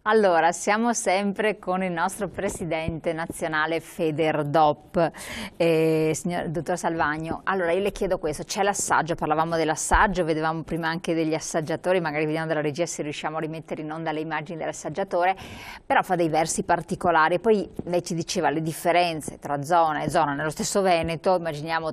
Allora, siamo sempre con il nostro presidente nazionale Federdop, signor dottor Salvagno. Allora, io le chiedo questo, c'è l'assaggio, parlavamo dell'assaggio, vedevamo prima anche degli assaggiatori, magari vediamo dalla regia se riusciamo a rimettere in onda le immagini dell'assaggiatore, però fa dei versi particolari. Poi lei ci diceva le differenze tra zona e zona, nello stesso Veneto, immaginiamo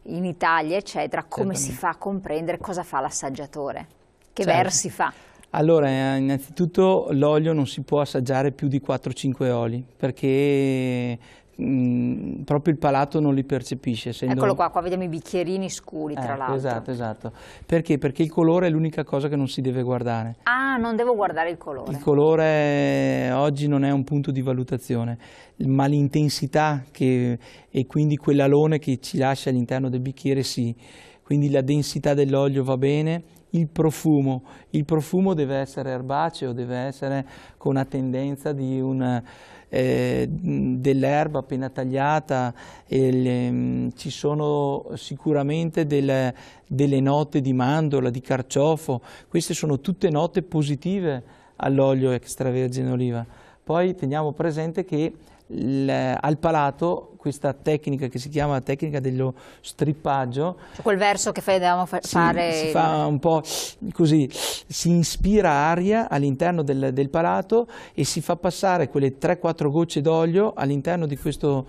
in Italia, eccetera, come si fa a comprendere cosa fa l'assaggiatore, che versi fa? Allora, innanzitutto l'olio non si può assaggiare più di 4-5 oli, perché proprio il palato non li percepisce. Eccolo qua vediamo i bicchierini scuri tra l'altro. Esatto. Perché? Perché il colore è l'unica cosa che non si deve guardare. Ah, non devo guardare il colore. Il colore oggi non è un punto di valutazione, ma l'intensità e quindi quell'alone che ci lascia all'interno del bicchiere sì. Quindi la densità dell'olio va bene. Il profumo deve essere erbaceo, deve essere con una tendenza dell'erba appena tagliata, ci sono sicuramente delle note di mandorla, di carciofo, queste sono tutte note positive all'olio extravergine d'oliva. Poi teniamo presente che al palato questa tecnica che si chiama tecnica dello strippaggio, cioè quel verso che dobbiamo fare, si fa un po' così, si inspira aria all'interno del palato e si fa passare quelle 3-4 gocce d'olio all'interno di questo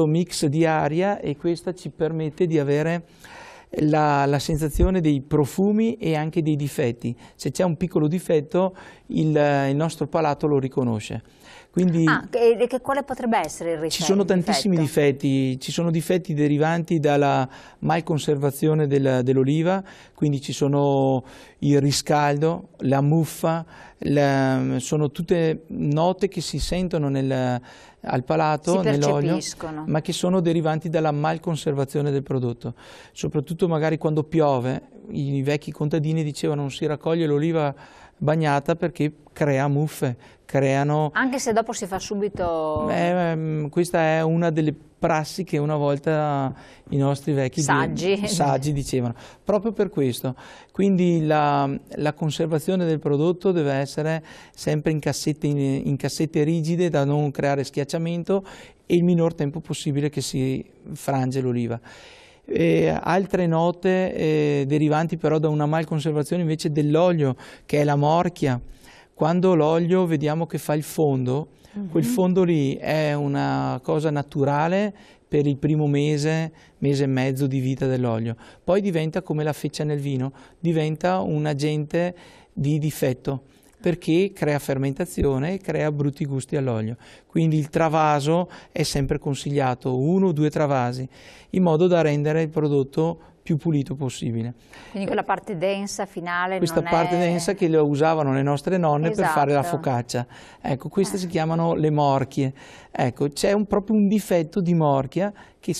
mix di aria, e questa ci permette di avere la sensazione dei profumi e anche dei difetti. Se c'è un piccolo difetto il nostro palato lo riconosce. Quindi, quale potrebbe essere il difetto? Ci sono tantissimi difetti, ci sono difetti derivanti dalla malconservazione dell'oliva, quindi ci sono il riscaldo, la muffa, sono tutte note che si sentono al palato, nell'olio, ma che sono derivanti dalla malconservazione del prodotto. Soprattutto magari quando piove, i vecchi contadini dicevano non si raccoglie l'oliva bagnata perché crea muffe, Anche se dopo si fa subito... questa è una delle prassi che una volta i nostri vecchi saggi dicevano, proprio per questo. Quindi la conservazione del prodotto deve essere sempre in cassette rigide da non creare schiacciamento e il minor tempo possibile che si frange l'oliva. Altre note derivanti però da una malconservazione invece dell'olio, che è la morchia. Quando l'olio vediamo che fa il fondo, quel fondo lì è una cosa naturale per il primo mese e mezzo di vita dell'olio. Poi diventa come la feccia nel vino, diventa un agente di difetto, perché crea fermentazione e crea brutti gusti all'olio. Quindi il travaso è sempre consigliato, 1 o 2 travasi, in modo da rendere il prodotto più pulito possibile. Quindi quella parte densa finale parte densa che lo usavano le nostre nonne per fare la focaccia. Ecco, queste si chiamano le morchie. Ecco, c'è proprio un difetto di morchia che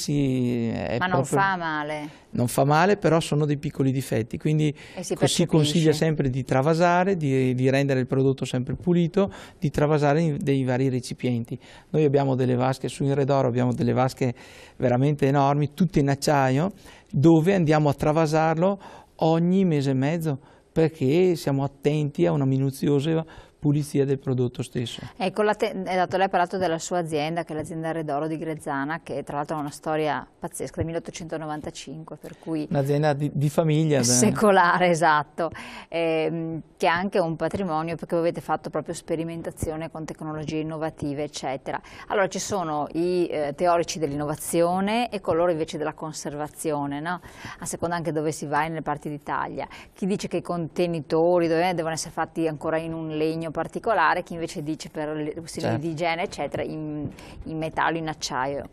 non fa male. Non fa male, però sono dei piccoli difetti, quindi si consiglia sempre di travasare, di rendere il prodotto sempre pulito, di travasare dei vari recipienti. Noi abbiamo delle vasche su Inredoro, abbiamo delle vasche veramente enormi, tutte in acciaio, dove andiamo a travasarlo ogni mese e mezzo, perché siamo attenti a una minuziosa pulizia del prodotto stesso. Ecco, lei ha parlato della sua azienda, che è l'azienda Inredoro di Grezzana, che tra l'altro ha una storia pazzesca, del 1895, per cui... Un'azienda di famiglia. Secolare, esatto, che ha anche un patrimonio, perché voi avete fatto proprio sperimentazione con tecnologie innovative, eccetera. Allora ci sono i teorici dell'innovazione e coloro invece della conservazione, no? A seconda anche dove si va nelle parti d'Italia. Chi dice che i contenitori devono essere fatti ancora in un legno particolare, chi invece dice per questioni di igiene eccetera in metallo, in acciaio.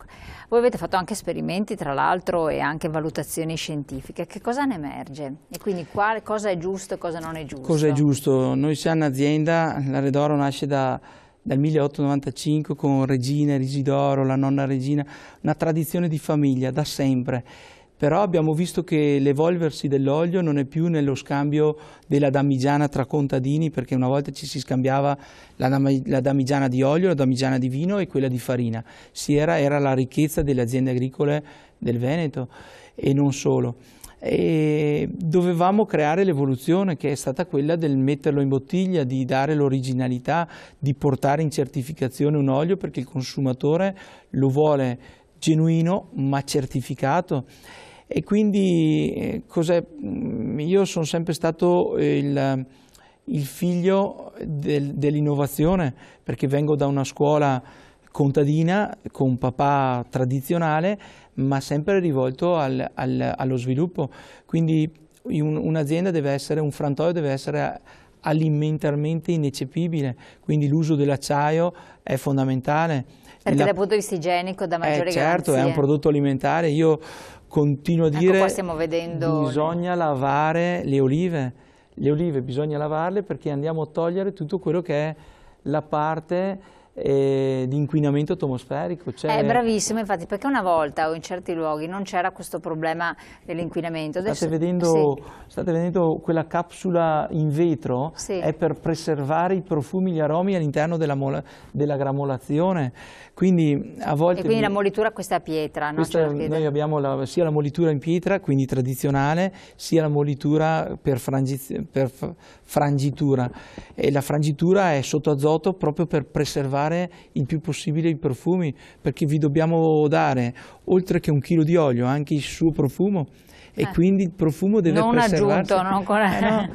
Voi avete fatto anche esperimenti tra l'altro e anche valutazioni scientifiche, che cosa ne emerge? E quindi cosa è giusto e cosa non è giusto? Cosa è giusto? Noi siamo un'azienda, l'Inredoro nasce dal 1895 con Regina, Risidoro, la nonna Regina, una tradizione di famiglia da sempre. Però abbiamo visto che l'evolversi dell'olio non è più nello scambio della damigiana tra contadini, perché una volta ci si scambiava la damigiana di olio, la damigiana di vino e quella di farina. Era la ricchezza delle aziende agricole del Veneto e non solo. e dovevamo creare l'evoluzione che è stata quella del metterlo in bottiglia, di dare l'originalità, di portare in certificazione un olio perché il consumatore lo vuole genuino ma certificato. E quindi io sono sempre stato il figlio dell'innovazione, perché vengo da una scuola contadina con un papà tradizionale, ma sempre rivolto allo sviluppo. Quindi un'azienda deve essere, un frantoio deve essere alimentarmente ineccepibile, quindi l'uso dell'acciaio è fondamentale. Perché dal punto di vista igienico dà maggiori certo, garanzie. È un prodotto alimentare, io continuo a dire qua stiamo vedendo bisogna lavare le olive bisogna lavarle perché andiamo a togliere tutto quello che è la parte di inquinamento atmosferico. È bravissimo, infatti, perché una volta o in certi luoghi non c'era questo problema dell'inquinamento. State vedendo quella capsula in vetro? Sì. È per preservare i profumi, gli aromi all'interno della gramolazione. Quindi a volte... E quindi la molitura questa è pietra, no? Noi abbiamo sia la molitura in pietra, quindi tradizionale, sia la molitura per frangitura. E la frangitura è sotto azoto proprio per preservare il più possibile i profumi, perché vi dobbiamo dare, oltre che 1 chilo di olio, anche il suo profumo. E quindi il profumo deve preservarsi. Non ancora.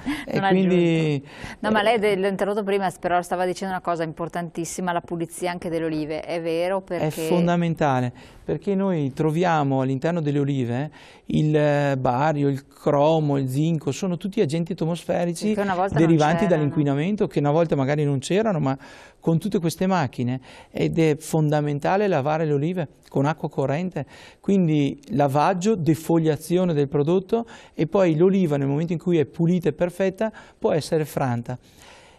Quindi... No, ma lei l'ho interrotto prima, però stava dicendo una cosa importantissima, la pulizia anche delle olive. È vero? Perché... È fondamentale, perché noi troviamo all'interno delle olive il bario, il cromo, il zinco, sono tutti agenti atmosferici derivanti dall'inquinamento, che una volta magari non c'erano, ma con tutte queste macchine, ed è fondamentale lavare le olive con acqua corrente, quindi lavaggio, defoliazione del prodotto, e poi l'oliva nel momento in cui è pulita e perfetta può essere franta.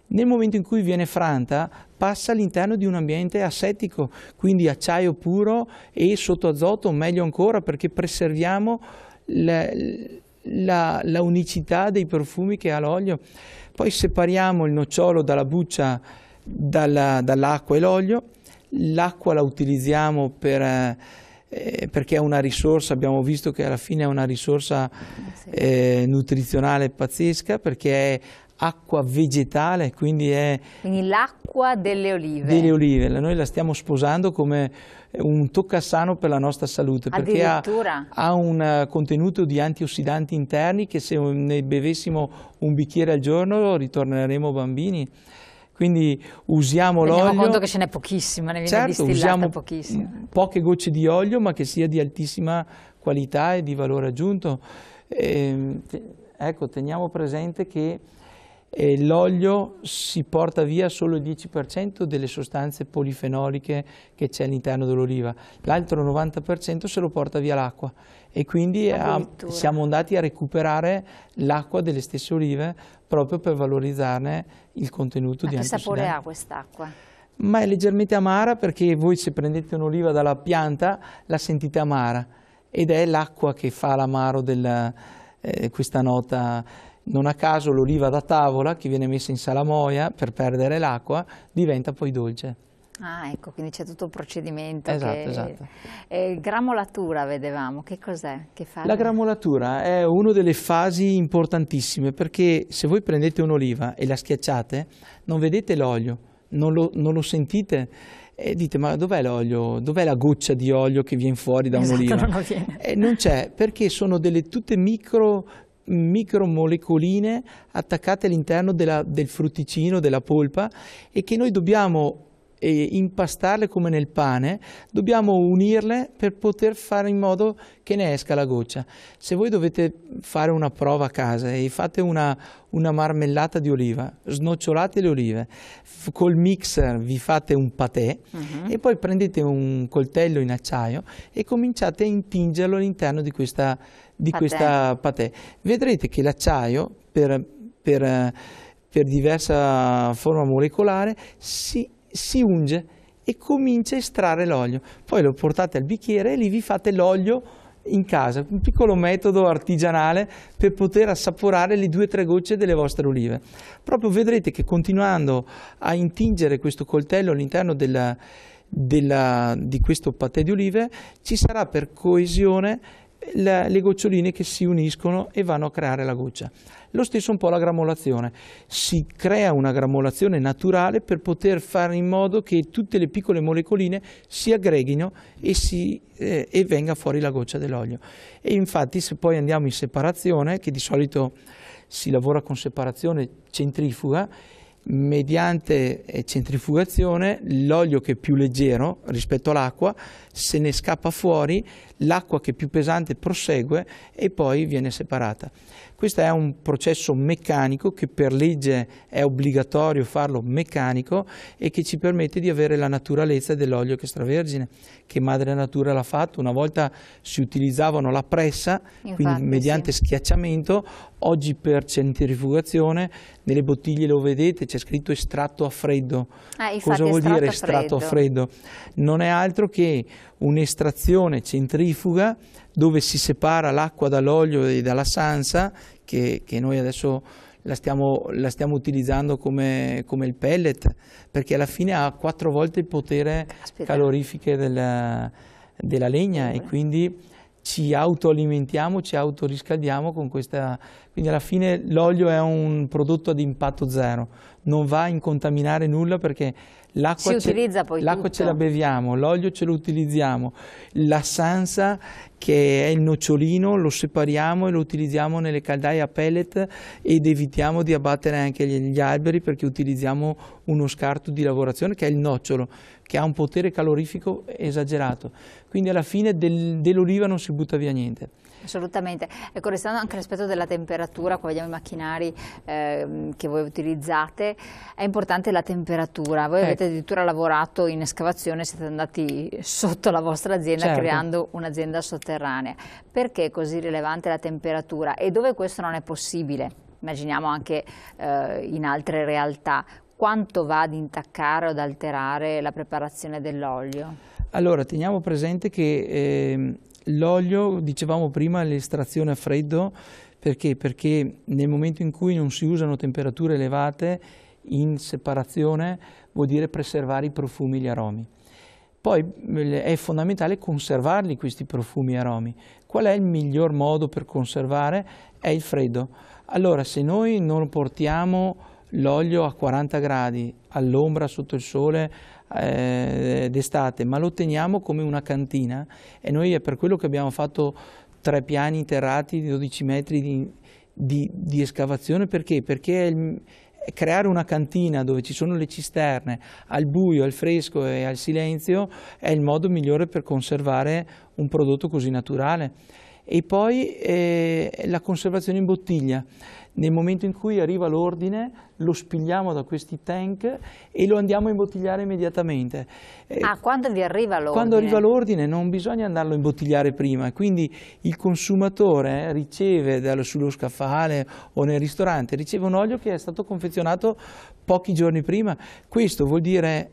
Nel momento in cui viene franta passa all'interno di un ambiente asettico, quindi acciaio puro e sotto azoto, meglio ancora, perché preserviamo la unicità dei profumi che ha l'olio. Poi separiamo il nocciolo dalla buccia, dall'acqua e l'olio. L'acqua la utilizziamo perché è una risorsa, abbiamo visto che alla fine è una risorsa nutrizionale pazzesca, perché è acqua vegetale, quindi l'acqua delle olive. Delle olive, noi la stiamo sposando come un toccasano per la nostra salute, perché ha un contenuto di antiossidanti interni che se ne bevessimo un bicchiere al giorno ritorneremo bambini. Quindi usiamo l'olio. Teniamo conto che ce n'è pochissima, ne viene distillata pochissima. Poche gocce di olio, ma che sia di altissima qualità e di valore aggiunto. Ecco, teniamo presente che l'olio si porta via solo il 10% delle sostanze polifenoliche che c'è all'interno dell'oliva, l'altro 90% se lo porta via l'acqua, e quindi siamo andati a recuperare l'acqua delle stesse olive proprio per valorizzarne il contenuto di antiossidanti. Che sapore ha quest'acqua? Ma è leggermente amara, perché voi se prendete un'oliva dalla pianta la sentite amara, ed è l'acqua che fa l'amaro questa nota. Non a caso l'oliva da tavola, che viene messa in salamoia per perdere l'acqua, diventa poi dolce. Ah, ecco, quindi c'è tutto un procedimento. Esatto. Gramolatura vedevamo, che cos'è? La gramolatura è una delle fasi importantissime, perché se voi prendete un'oliva e la schiacciate, non vedete l'olio, non lo sentite, e dite: ma dov'è l'olio? Dov'è la goccia di olio che viene fuori da un'oliva? Non c'è, perché sono tutte micromolecoline attaccate all'interno del frutticino, della polpa, e che noi dobbiamo impastarle come nel pane, dobbiamo unirle per poter fare in modo che ne esca la goccia. Se voi dovete fare una prova a casa e fate una marmellata di oliva, snocciolate le olive, col mixer vi fate un patè, e poi prendete un coltello in acciaio e cominciate a intingerlo all'interno di questa patè. Vedrete che l'acciaio per diversa forma molecolare si unge e comincia a estrarre l'olio. Poi lo portate al bicchiere e lì vi fate l'olio in casa, un piccolo metodo artigianale per poter assaporare le 2 o 3 gocce delle vostre olive. Proprio vedrete che continuando a intingere questo coltello all'interno di questo patè di olive ci sarà per coesione le goccioline che si uniscono e vanno a creare la goccia. Lo stesso un po' la granulazione, si crea una granulazione naturale per poter fare in modo che tutte le piccole molecoline si aggreghino e venga fuori la goccia dell'olio. E infatti se poi andiamo in separazione, che di solito si lavora con separazione centrifuga, mediante centrifugazione l'olio che è più leggero rispetto all'acqua se ne scappa fuori, l'acqua che è più pesante prosegue e poi viene separata. Questo è un processo meccanico che per legge è obbligatorio farlo meccanico e che ci permette di avere la naturalezza dell'olio extravergine che madre natura l'ha fatto. Una volta si utilizzavano la pressa, quindi mediante schiacciamento, oggi per centrifugazione nelle bottiglie lo vedete, c'è scritto estratto a freddo. Cosa vuol dire estratto a freddo? Non è altro che un'estrazione centrifuga dove si separa l'acqua dall'olio e dalla sansa, che noi adesso la stiamo utilizzando come il pellet, perché alla fine ha 4 volte il potere calorifiche della legna e quindi ci autoalimentiamo, ci autoriscaldiamo con questa. Quindi alla fine l'olio è un prodotto ad impatto zero, non va a incontaminare nulla perché l'acqua ce la beviamo, l'olio ce lo utilizziamo, la sansa che è il nocciolino lo separiamo e lo utilizziamo nelle caldaie a pellet ed evitiamo di abbattere anche gli alberi perché utilizziamo uno scarto di lavorazione che è il nocciolo, che ha un potere calorifico esagerato. Quindi alla fine dell'oliva non si butta via niente. Assolutamente. Ecco, restando anche rispetto della temperatura, qua vediamo i macchinari che voi utilizzate, è importante la temperatura. Voi avete addirittura lavorato in escavazione, siete andati sotto la vostra azienda creando un'azienda sotterranea. Perché è così rilevante la temperatura e dove questo non è possibile? Immaginiamo anche in altre realtà. Quanto va ad intaccare o ad alterare la preparazione dell'olio? Allora, teniamo presente che l'olio, dicevamo prima, l'estrazione a freddo, perché? Perché nel momento in cui non si usano temperature elevate in separazione vuol dire preservare i profumi e gli aromi. Poi è fondamentale conservarli questi profumi e aromi. Qual è il miglior modo per conservare? È il freddo. Allora, se noi non portiamo l'olio a 40 gradi, all'ombra, sotto il sole, d'estate, ma lo teniamo come una cantina e noi è per quello che abbiamo fatto 3 piani interrati di 12 metri di escavazione. Perché? Perché creare una cantina dove ci sono le cisterne al buio, al fresco e al silenzio è il modo migliore per conservare un prodotto così naturale. E poi la conservazione in bottiglia. Nel momento in cui arriva l'ordine lo spigliamo da questi tank e lo andiamo a imbottigliare immediatamente. Quando vi arriva l'ordine? Quando arriva l'ordine non bisogna andarlo a imbottigliare prima, quindi il consumatore riceve sullo scaffale o nel ristorante, riceve un olio che è stato confezionato pochi giorni prima. Questo vuol dire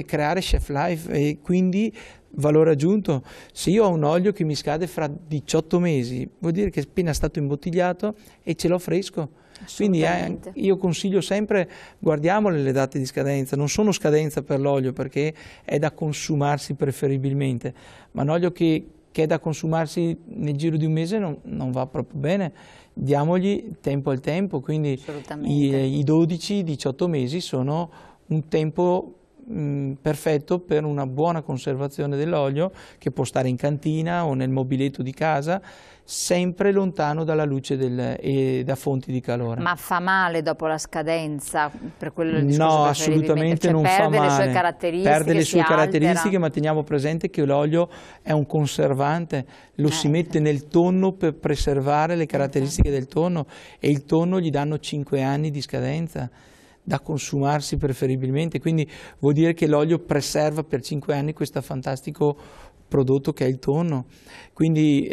creare chef life e quindi valore aggiunto. Se io ho un olio che mi scade fra 18 mesi, vuol dire che è appena stato imbottigliato e ce l'ho fresco. Quindi io consiglio sempre, guardiamole le date di scadenza, non sono scadenza per l'olio perché è da consumarsi preferibilmente, ma un olio che è da consumarsi nel giro di un mese non va proprio bene. Diamogli tempo al tempo, quindi i 12-18 mesi sono un tempo perfetto per una buona conservazione dell'olio che può stare in cantina o nel mobiletto di casa, sempre lontano dalla luce e da fonti di calore. Ma fa male dopo la scadenza? Per quello no, assolutamente non fa male. Perde le sue caratteristiche, ma teniamo presente che l'olio è un conservante, lo si mette nel tonno per preservare le caratteristiche del tonno e il tonno gli danno 5 anni di scadenza da consumarsi preferibilmente, quindi vuol dire che l'olio preserva per 5 anni questo fantastico prodotto che è il tonno. Quindi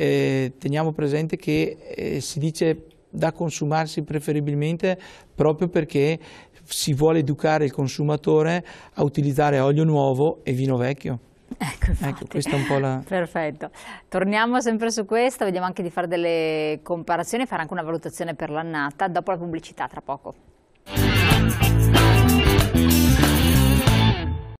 teniamo presente che si dice da consumarsi preferibilmente proprio perché si vuole educare il consumatore a utilizzare olio nuovo e vino vecchio. Ecco, questa è un po' la. Perfetto. Torniamo sempre su questo, vediamo anche di fare delle comparazioni e fare anche una valutazione per l'annata dopo la pubblicità tra poco.